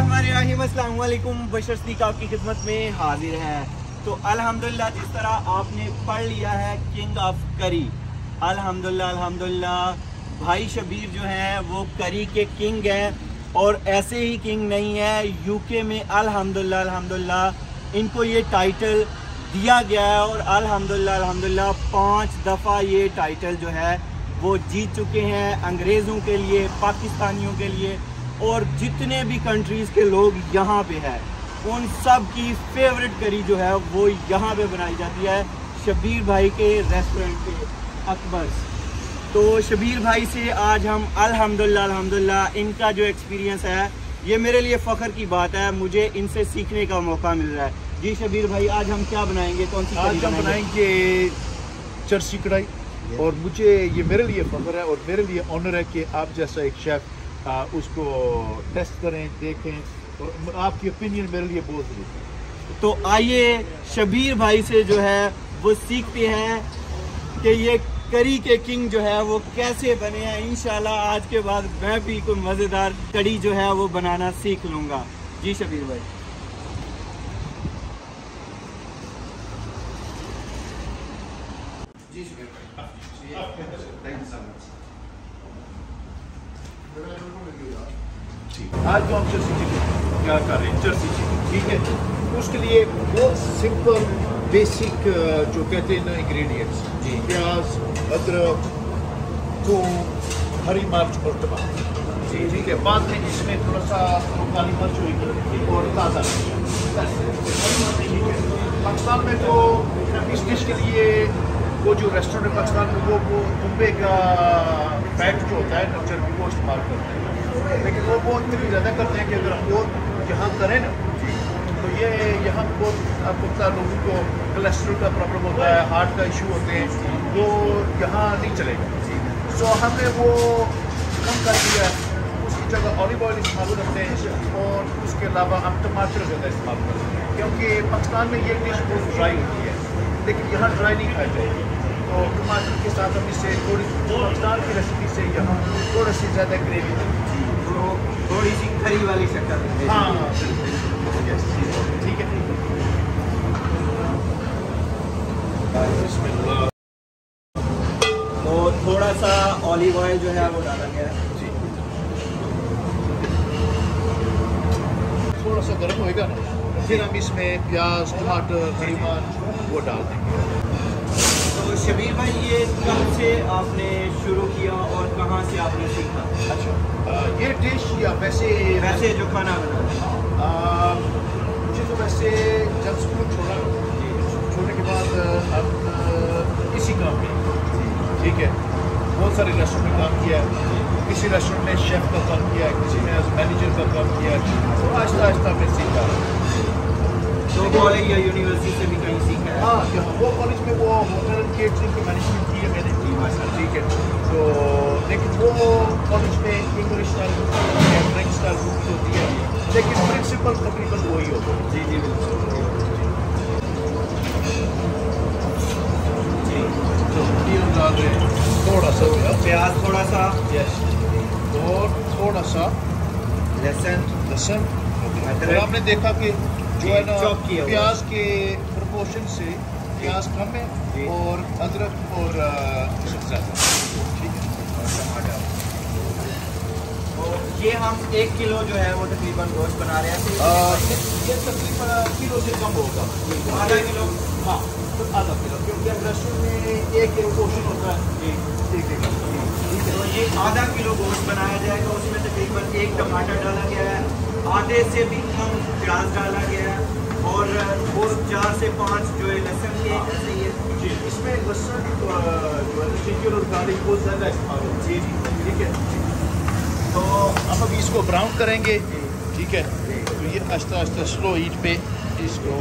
बिस्मिल्लाहिर्रहमानिर्रहीम, अस्सलाम वालेकुम। बशर सिद्दीक आपकी खिदमत में हाजिर है। तो अल्हम्दुलिल्लाह, जिस तरह आपने पढ़ लिया है किंग ऑफ करी, अल्हम्दुलिल्लाह भाई शबीर जो है वो करी के किंग हैं। और ऐसे ही किंग नहीं है, यूके में अल्हम्दुलिल्लाह इनको ये टाइटल दिया गया है। और अल्हम्दुलिल्लाह 5 दफ़ा ये टाइटल जो है वो जीत चुके हैं, अंग्रेज़ों के लिए, पाकिस्तानियों के लिए, और जितने भी कंट्रीज़ के लोग यहाँ पे हैं उन सब की फेवरेट करी जो है वो यहाँ पे बनाई जाती है, शबीर भाई के रेस्टोरेंट पे, अकबर्स। तो शबीर भाई से आज हम अल्हम्दुलिल्लाह इनका जो एक्सपीरियंस है ये मेरे लिए फ़ख्र की बात है, मुझे इनसे सीखने का मौका मिल रहा है। जी शबीर भाई, आज हम क्या बनाएंगे, कौन सी आज हम बनाएंगे चरसी कढ़ाई। और मुझे ये मेरे लिए फ़ख्र है और मेरे लिए ऑनर है कि आप जैसा एक शेफ़ उसको टेस्ट करें, देखें, और आपकी ओपिनियन मेरे लिए बहुत ज़रूरी है। तो आइए शबीर भाई से जो है वो सीखते हैं कि ये करी के किंग जो है वो कैसे बने हैं। इंशाल्लाह आज के बाद मैं भी कोई मज़ेदार कड़ी जो है वो बनाना सीख लूँगा। जी शबीर भाई। जी शबीर भाई, आज जो हम चरसी चिकन क्या कर रहे हैं, चरसी चिकन, ठीक है। उसके लिए बहुत सिंपल बेसिक जो कहते हैं ना इंग्रेडिएंट्स, प्याज, अदरक, थूम, हरी मिर्च और टमाटर, ठीक है। बाद में इसमें थोड़ा सा काली मिर्च होगी और ताज़ा पाकिस्तान में तो इस डिश के लिए वो जो रेस्टोरेंट पाकिस्तान में वो दुम्बे का फैट जो होता है ना, चर्बी, वो इस्तेमाल करते हैं। लेकिन वो बहुत इतनी ज़्यादा करते हैं कि अगर हम और यहाँ करें ना तो ये यहाँ बहुत आपको पता लोगों को कोलेस्ट्रॉल का प्रॉब्लम होता है, हार्ट का इशू होते हैं, वो यहाँ नहीं चलेगा। सो हमने वो कम कर दिया, उसकी जगह ऑलिव ऑयल इस्तेमाल करते हैं और उसके अलावा हम टमाटर ज़्यादा इस्तेमाल करते हैं, क्योंकि पाकिस्तान में ये डिश बहुत ड्राई होती है लेकिन यहाँ ड्राई नहीं खाई जाएगी। तो टमाटर के साथ हम इससे थोड़ी पाकिस्तान की रेसिपी से यहाँ थोड़ा सी ज़्यादा ग्रेवी देती है, तो थोड़ी सी खरी वाली शक्ल। हाँ ठीक है। तो थोड़ा सा ऑलिव ऑयल जो है वो डाला गया है। थोड़ा सा गर्म होएगा ना, फिर हम इसमें प्याज, टमाटर, हरी मिर्च वो डाल देंगे। तो शबीर भाई, ये कब से आपने शुरू किया और कहाँ से आपने सीखा? अच्छा, ये डिश या वैसे जो खाना बनाना मुझे तो वैसे जब स्कूल छोड़ने के बाद अब इसी काम में, ठीक है। बहुत सारे रेस्टोरेंट में काम किया है, किसी रेस्टोरेंट में शेफ़ का काम किया है, किसी में एज मैनेजर का काम किया है। तो आहिस्ता आहिस्ता मैं सीखा। तो कॉलेज या यूनिवर्सिटी से भी कहीं सीखा है? हाँ, यहाँ वो कॉलेज में वो होटल केटरिंग की मैनेजमेंट की है मैंने, ठीक है। तो लेकिन वो कॉलेज में इंग्लिश स्टाइल होती है, फ्रेंच स्टाइल कुकिंग होती है, लेकिन प्रिंसिपल तकरीबन वही होता है। जी जी बिल्कुल। तो ये डाल रहे हैं थोड़ा सा प्याज, थोड़ा सा, यस, और थोड़ा सा लहसुन। और आपने देखा कि जो है ना प्याज के प्रोपोर्शन से प्याज कम है और अदरक और ज़्यादा, ठीक है। तो ये हम 1 किलो जो है वो तकरीबन गोश्त बना रहे हैं। ये तकरीबन किलो से कम होगा, आधा किलो। हाँ, तो आधा किलो, क्योंकि रेस्टोरेंट में 1 पोर्शन होता है, ठीक है। तो ये आधा किलो गोश्त बनाया जाएगा, उसमें तकरीबन 1 टमाटर डाला गया है, आधे से भी कम प्याज डाला गया है, और वो 4 से 5 जो है लहसुन के जैसे ये जी, इसमें लहसुन जो है जिंजर और गार्लिक बहुत ज़्यादा इस्तेमाल होता है। जी, ठीक है। तो हम अभी इसको ब्राउन करेंगे, ठीक है। तो ये आहिस्ता आहिस्ता स्लो हीट पे इसको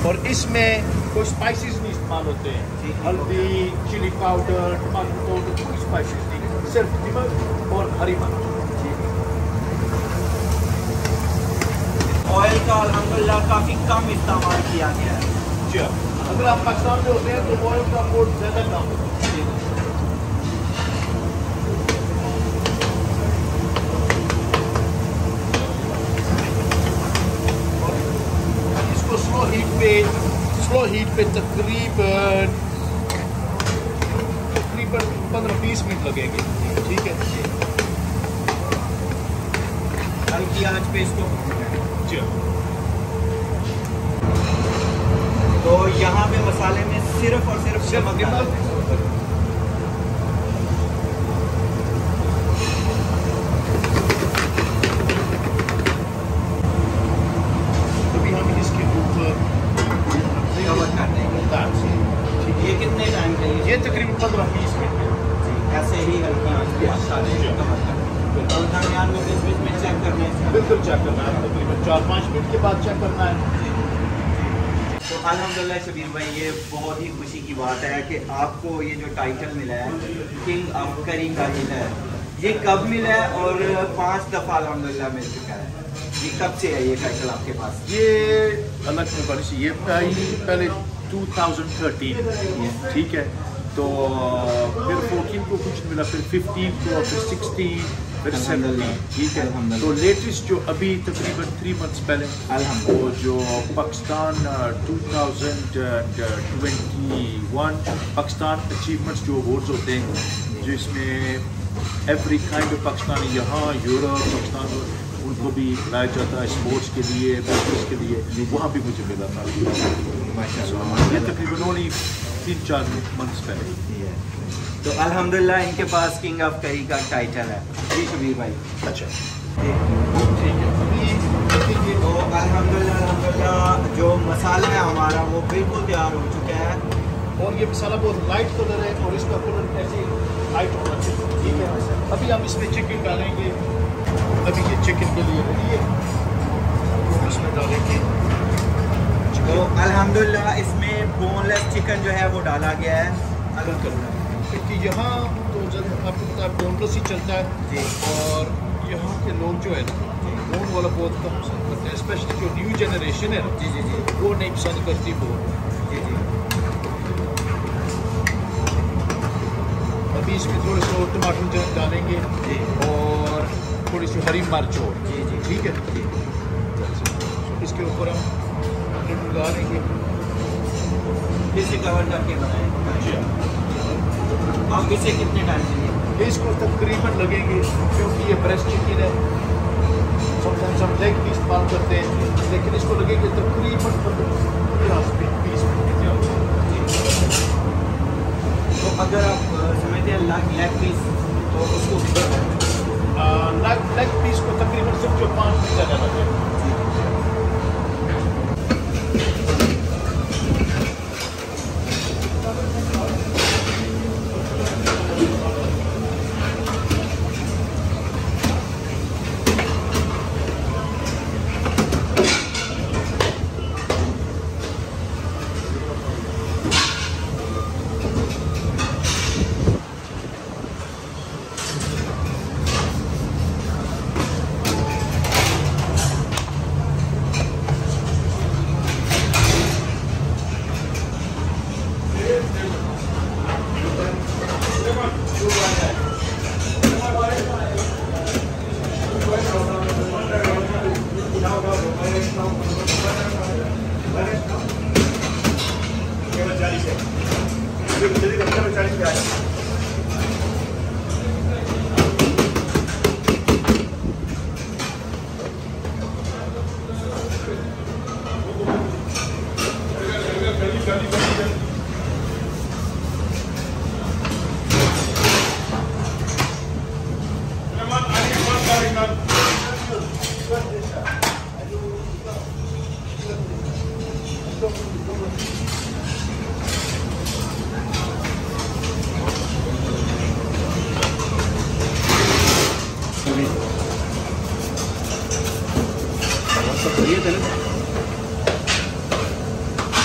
और इसमें कोई स्पाइसेस नहीं इस्तेमाल होते हैं, हल्दी, चिली पाउडर, टमाटर पाउडर, कोई स्पाइसेस नहीं, सिर्फ नमक और हरी मिर्च। ऑयल का अल्हम्दुलिल्लाह काफ़ी कम इस्तेमाल किया गया है। जी। अगर आप पाकिस्तान में होते हैं तो ऑयल का पोर्ट ज़्यादा कम होता है। स्लो हीट पे तकरीबन 15-20 मिनट लगेंगे। ठीक है, हल्की आंच पे इसको। जी। तो यहाँ पे मसाले में सिर्फ और सिर्फ नमक। ये कितने टाइम के लिए? ये तकरीबन 15-20 मिनट ऐसे ही हल्की आंच पे और दरमियान में बीच में चेक करना है। बिल्कुल चेक करना है, तकरीबन 4-5 मिनट के बाद चेक करना है। तो अल्हम्दुलिल्लाह शबीर भाई, ये बहुत ही खुशी की बात है कि आपको ये जो टाइटल मिला है किंग ऑफ करी का है, ये कब मिला है और 5 दफ़ा अल्हम्दुलिल्लाह मिल चुका है। ये कब से है ये टाइटल आपके पास? ये अलग में बड़ी सी ये पहले 2013, ठीक है, तो फिर 14 को कुछ मिला, फिर 15 को, फिर 16, फिर 17, ठीक है। तो लेटेस्ट जो अभी तकरीबन 3 मंथ्स पहले वो जो पाकिस्तान 2021 पाकिस्तान अचीवमेंट्स जो अवार्ड्स होते हैं, जिसमें एवरी काइंड ऑफ पाकिस्तानी यहाँ यूरोप पाकिस्तान उनको भी लाया जाता है स्पोर्ट्स के लिए, बिजनेस के लिए, वहाँ भी मुझे मिला था। ये तकरीबन ओनली 3-4 मंथ्स पहले। तो अल्हम्दुलिल्लाह इनके पास किंग ऑफ करी का टाइटल है जी शबीर भाई। अच्छा, ठीक है। तो अल्हम्दुलिल्लाह जो मसाला है हमारा वो बिल्कुल तैयार हो चुका है और ये मसाला बहुत लाइट कलर है और इसका कलर ऐसे लाइट होना चाहिए। ठीक है, अभी हम इसमें चिकन डालेंगे। अभी ये चिकन के लिए रेडी है, तो इसमें डालेंगे। तो अल्हम्दुलिल्लाह इसमें बोनलेस चिकन जो है वो डाला गया है। क्योंकि यहाँ तो आपको पता है बोनलेस ही चलता है जी। और यहाँ के लोग जो है बोन वाला बहुत कम पसंद करते हैं, स्पेशली जो न्यू जनरेशन है जी जी जी, वो नहीं पसंद करती बोन जी जी। अभी इसमें थोड़े से और टमाटर डालेंगे जी और थोड़ी सी हरी मिर्च हो जी जी, ठीक है जी। इसके ऊपर हम डालेंगे, इसे कवर करके बनाएंगे। आप इसे कितने टाइम चाहिए? इसको तकरीबन लगेंगे, क्योंकि ये ब्रेस्ट चिकन है, समटाइम्स हम लेग पीस इस्तेमाल करते हैं, लेकिन इसको लगेंगे तकरीबन 50-20 मिनट। तो अगर आप समझते हैं लेग पीस तो उसको लेग पीस को तकरीबन सिर्फ जो 5 मिनट ज़्यादा लगेगा।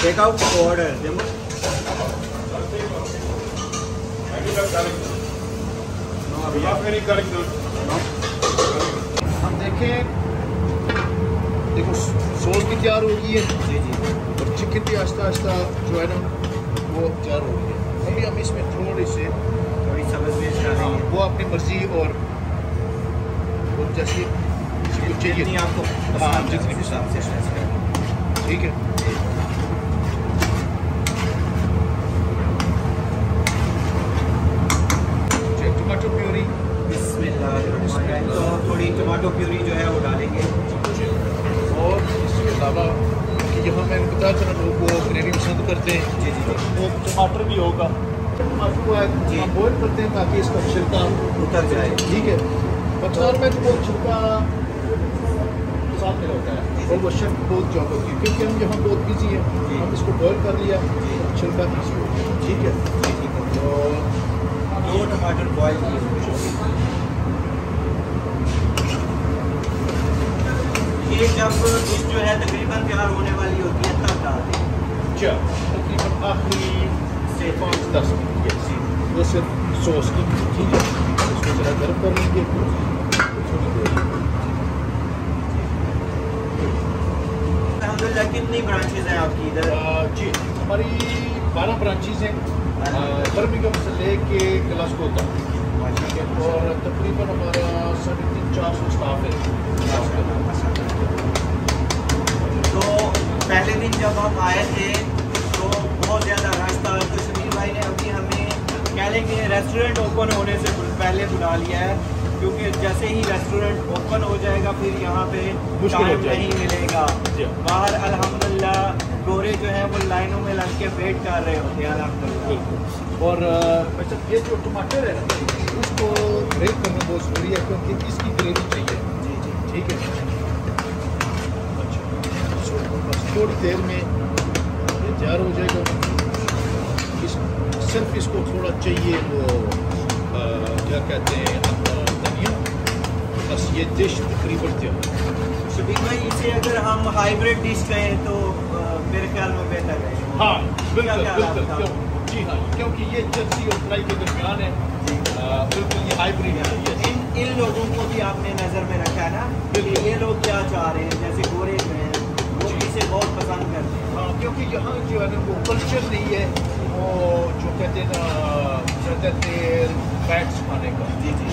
Take out order. हम देखें, देखो सॉस भी तैयार हो गई है जी जी, और चिकन भी आहिस्ता आहिस्ता जो है ना वो तैयार हो गया। अभी हम इसमें थोड़ी सब्ज़ मिर्च डालेंगे, वो अपनी मर्जी और जैसी जितनी आपको हाँ जितनी हिसाब से ठीक है। टमाटो प्यूरी बिस्मिल्लाह, तो थोड़ी टमाटो प्यूरी जो है वो डालेंगे। और इसके अलावा कि यहाँ मैंने बताया था ना लोग वो ग्रेवी पसंद करते हैं, जी जी जी, तो टमाटर भी होगा। टमाटर को हम बॉयल करते हैं ताकि इसका छिलका उतर जाए। ठीक है। पाकिस्तान में तो वो छिलका साथ में होता है और वो शेफ बहुत जॉब होती है, क्योंकि हम यहाँ बहुत बिजी हैं। हम इसको बॉयल कर लिया, छिलका ठीक है। तो 2 टमाटर बॉयल किए। ये जब डिश जो है तकरीबन तैयार होने वाली होती है तब डालते हैं। अच्छा, तकरीबन आखिरी से 5-10 मिनट वो सिर्फ सॉस की। ठीक है, इसको ज़रा गर्म कर लेंगे थोड़ी देर। अल्हम्दुलिल्लाह, कितनी ब्रांचेज हैं आपकी इधर? जी, हमारी 12 ब्रांचेज हैं बर्मिंघम से लेके ग्लासगो तक। ठीक है, और तकरीबन हमारा 350-400 स्टाफ है। तो पहले दिन जब हम आए थे तो बहुत ज़्यादा रश था, तो शमीर भाई ने अभी हमें कह लेंगे रेस्टोरेंट ओपन होने से पहले बुला लिया है, क्योंकि जैसे ही रेस्टोरेंट ओपन हो जाएगा फिर यहाँ पे टाइम नहीं मिलेगा। बाहर अल्हम्दुलिल्लाह गोरे जो हैं वो लाइनों में लग के वेट कर रहे होते हैं अल्हम्दुलिल्लाह। और अच्छा, ये जो टमाटर है ना उसको ग्रेट करना बहुत ज़रूरी है, क्योंकि इसकी ग्रेवी चाहिए। जी जी, ठीक है। अच्छा, बस थोड़ी देर में ये तैयार हो जाएगा। सिर्फ इसको थोड़ा चाहिए वो क्या कहते हैं धनिया, बस ये डिश तकरीबन तैयार। शबीर भाई, इसे अगर हम हाइब्रिड डिश कहें तो मेरे ख्याल में बेहतर है। हाँ बिल्कुल क्या बिल्कुल, जी हाँ, क्योंकि ये जर्सी और फ्राई के दरमियान है। बिल्कुल ये हाइब्रिड है। इन लोगों को भी आपने नज़र में रखा है ना कि ये लोग क्या चाह रहे हैं, जैसे गोरे जो हैं वो इसे बहुत पसंद करते हैं। हाँ, क्योंकि यहाँ जो है ना वो कल्चर नहीं है, वो जो कहते हैं ना ज़्यादा तेल फैट्स खाने का। जी जी,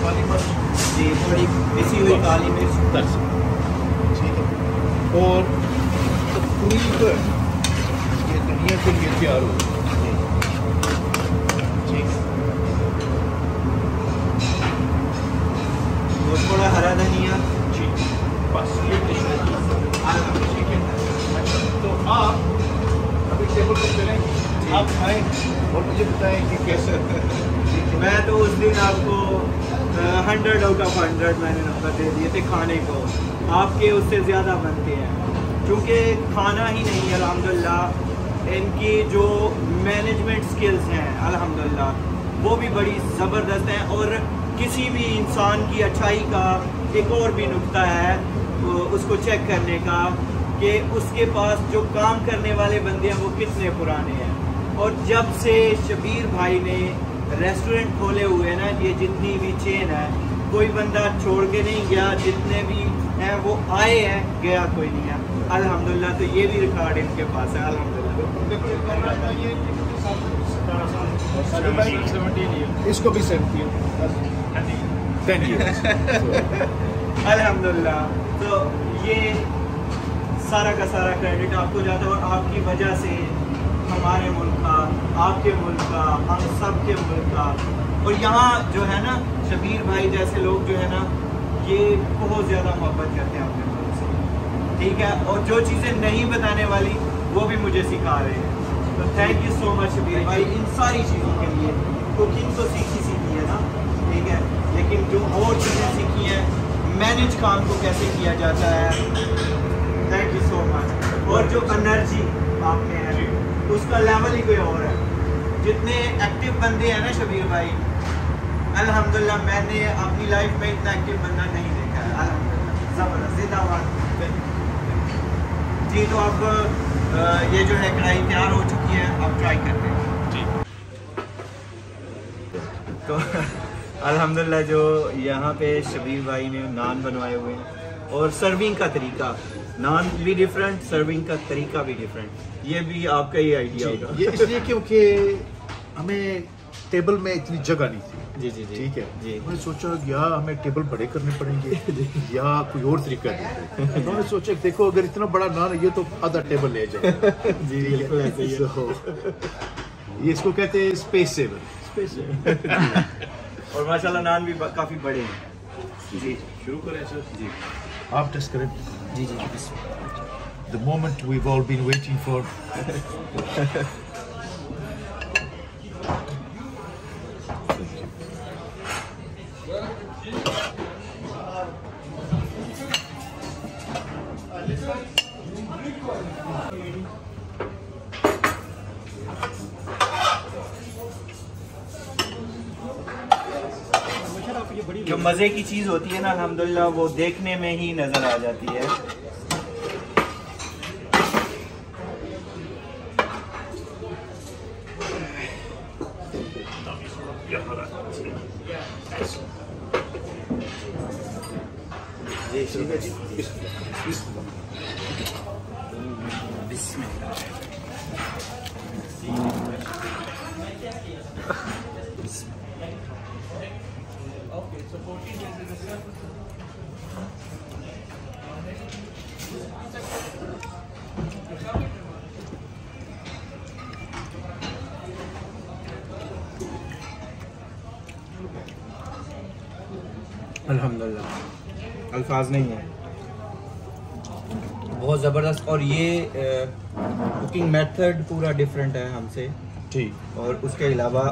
काली मिर्च, जी थोड़ी पिसी हुई काली मिर्च, 10। ठीक है। और तकरीबन ये धनिया के लिए तैयार हो। ठीक है। और थोड़ा हरा धनिया। जी, बस ये डिश है। तो आप अभी टेबल पर चलें, आप खाएँ और मुझे बताएं कि कैसे। मैं तो उस दिन आपको 100 आउट ऑफ 100 मैंने नंबर दे दिए थे खाने को, आपके उससे ज़्यादा बनते हैं, क्योंकि खाना ही नहीं अल्हम्दुलिल्लाह इनकी जो मैनेजमेंट स्किल्स हैं अल्हम्दुलिल्लाह वो भी बड़ी ज़बरदस्त हैं। और किसी भी इंसान की अच्छाई का एक और भी नुक्ता है उसको चेक करने का कि उसके पास जो काम करने वाले बंदे हैं वो कितने पुराने हैं। और जब से शबीर भाई ने रेस्टोरेंट खोले हुए हैं ना, ये जितनी भी चेन है कोई बंदा छोड़ के नहीं गया, जितने भी हैं वो आए हैं, गया कोई नहीं है अल्हम्दुलिल्लाह। तो ये भी रिकॉर्ड इनके पास है अल्हम्दुलिल्लाह। इसको भी 17 अल्हम्दुलिल्लाह। तो ये सारा का सारा क्रेडिट आपको जाता है, और आपकी वजह से हमारे मुल्क का, आपके मुल्क का, हम सब के मुल्क का, और यहाँ जो है ना शबीर भाई जैसे लोग जो है ना ये बहुत ज़्यादा मोहब्बत करते हैं अपने मुल्क से। ठीक है, और जो चीज़ें नहीं बताने वाली वो भी मुझे सिखा रहे हैं। तो thank you so much Shabbir भाई इन सारी चीज़ों के लिए। कुकिंग तो सीखी है ना, ठीक है, लेकिन जो और चीज़ें सीखी हैं, मैनेज काम को कैसे किया जाता है, थैंक यू सो मच। और जो एनर्जी आपने है उसका लेवल ही कोई और है। जितने एक्टिव बंदे हैं ना शबीर भाई, अल्हम्दुलिल्लाह मैंने अपनी लाइफ में इतना एक्टिव बंदा नहीं देखा है अल्हम्दुलिल्लाह। ज़बरदस्त, जिंदाबाद जी। तो अब ये जो है कढ़ाई तैयार हो चुकी है, अब ट्राई करते हैं जी। तो अल्हम्दुलिल्लाह जो यहाँ पे शबीर भाई ने नान बनवाए हुए हैं, और सर्विंग का तरीका नान भी डिफरेंट, सर्विंग का तरीका भी डिफरेंट। ये भी आपका ही आइडिया होगा। ये इसलिए क्योंकि हमें टेबल में इतनी जगह नहीं थी। जी जी जी, ठीक है जी। मैंने सोचा या हमें टेबल बड़े करने पड़ेंगे या कोई और तरीका है। उन्होंने सोचा देखो अगर इतना बड़ा नान है ये तो आधा टेबल ले जाए। जी बिल्कुल ऐसे ही है। ये इसको कहते हैं स्पेस सेवर। और माशाल्लाह नान भी काफी बड़े हैं। जी शुरू करें सर। जी आप टेस्ट करें। जी जी। The moment we've all been waiting for. जो मज़े की चीज़ होती है ना अल्हम्दुलिल्लाह वो देखने में ही नज़र आ जाती है। अल्हम्दुलिल्लाह अल्फाज नहीं है, बहुत ज़बरदस्त। और ये कुकिंग मेथड पूरा डिफरेंट है हमसे। ठीक। और उसके अलावा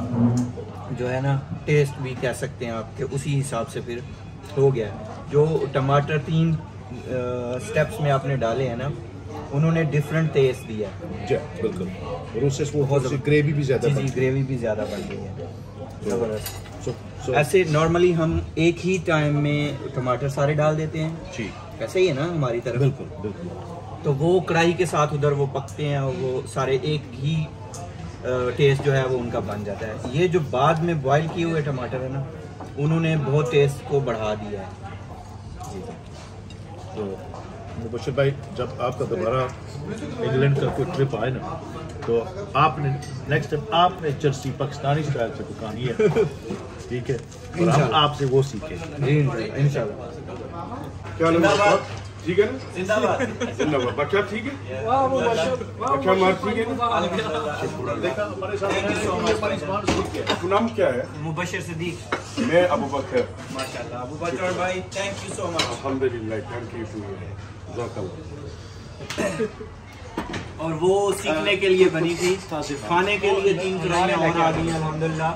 जो है ना टेस्ट भी कह सकते हैं आपके उसी हिसाब से फिर हो गया। जो टमाटर 3 स्टेप्स में आपने डाले हैं ना उन्होंने डिफरेंट टेस्ट दिया है। जी बिल्कुल। और उससे वो ग्रेवी भी ज़्यादा। जी ग्रेवी भी ज़्यादा बन गई है, ज़बरदस्त। So, ऐसे नॉर्मली हम एक ही टाइम में टमाटर सारे डाल देते हैं। ठीक ऐसे ही है ना हमारी तरफ। बिल्कुल बिल्कुल। तो वो कढ़ाई के साथ उधर वो पकते हैं और वो सारे एक ही टेस्ट जो है वो उनका बन जाता है। ये जो बाद में बॉईल किए हुए टमाटर है ना उन्होंने बहुत टेस्ट को बढ़ा दिया है। जी तो मुबशर भाई जब आपका दोबारा इंग्लैंड का कोई ट्रिप आए ना तो आपने नेक्स्ट टाइम आपने जर्सी पाकिस्तानी स्टाइल से पकानी है। ठीक है और हम आपसे वो सीखें। जी इंशाल्लाह। क्या जिंदाबाद। ठीक है ना? जिंदाबाद। जिंदाबाद। बच्चा ठीक है? बच्चा मार ठीक है ना? देखा हमारे साथ नाम क्या है? मुबशर सिद्दीक। मैं अबू बकर। माशाल्लाह अबू बकर भाई थैंक यू सो मच। अल्हम्दुलिल्लाह थैंक यू टू यू। जज़ाकल्लाह। और वो सीखने के लिए बनी थी, खाने के लिए 3 कढ़ाइयाँ और आ गई अल्हम्दुलिल्लाह।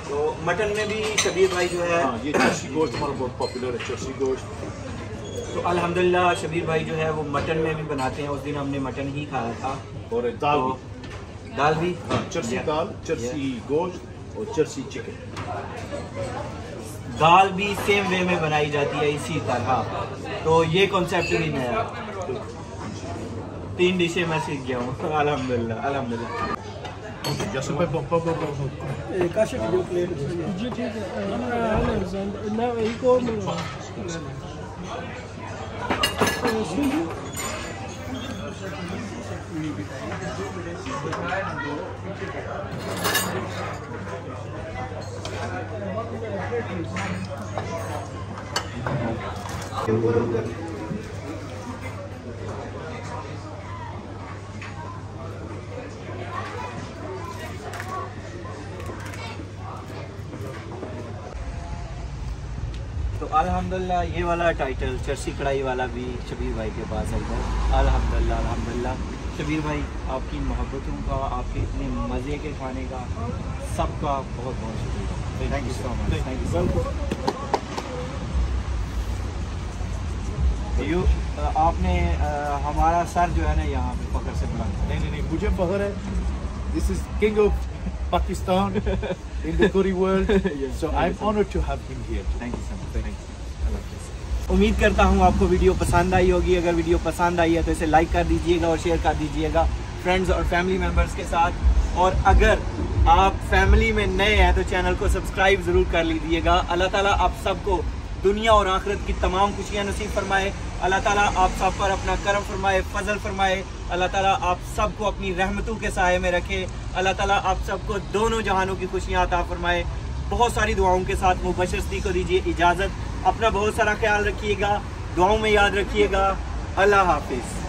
तो मटन में भी शबीर भाई जो है ये चर्सी गोश्त हमारा बहुत पॉपुलर है। चर्सी गोश्त तो अल्हम्दुलिल्लाह शबीर भाई जो है वो मटन में भी बनाते हैं। उस दिन हमने मटन ही खाया था। और दाल तो भी। दाल भी हाँ चर्सी दाल, चर्सी गोश्त और चर्सी चिकन। दाल भी सेम वे में बनाई जाती है इसी तरह। तो ये कॉन्सेप्ट भी नया। 3 डिशें मैं सीख गया हूँ अल्हम्दुलिल्लाह अल्हम्दुलिल्लाह। Yasin Bey baba. Kaşık yok. Ciddi. Ne ilk olmuyor. Şimdi तो अल्हम्दुलिल्लाह ये वाला टाइटल चर्सी कढ़ाई वाला भी शबीर भाई के पास है। अल्हम्दुलिल्लाह अल्हम्दुलिल्लाह। शबीर भाई आपकी मोहब्बतों का, आपके इतने मज़े के खाने का, सबका बहुत बहुत शुक्रिया। Thank you so much. Thank you so much. आपने हमारा सर जो है ना यहाँ पे पकड़ से बुला। नहीं मुझे फख्र है। This is King of Pakistan in the curry world. So I'm honored to have him here. Thank you so much. Thank you. उम्मीद करता हूँ आपको वीडियो पसंद आई होगी। अगर वीडियो पसंद आई है तो इसे लाइक कर दीजिएगा और शेयर कर दीजिएगा फ्रेंड्स और फैमिली मेम्बर्स के साथ। और अगर आप फैमिली में नए हैं तो चैनल को सब्सक्राइब ज़रूर कर लीजिएगा। अल्लाह ताला आप सबको दुनिया और आखिरत की तमाम खुशियाँ नसीब फरमाए। अल्लाह ताला आप सब पर अपना करम फरमाए, फजल फरमाए। अल्लाह ताला आप सबको अपनी रहमतों के साए में रखे। अल्लाह ताला आप सबको दोनों जहानों की खुशियाँ अता फरमाए। बहुत सारी दुआओं के साथ मुबशर सदी को दीजिए इजाज़त। अपना बहुत सारा ख्याल रखिएगा, दुआओं में याद रखिएगा। अल्लाह हाफिज़।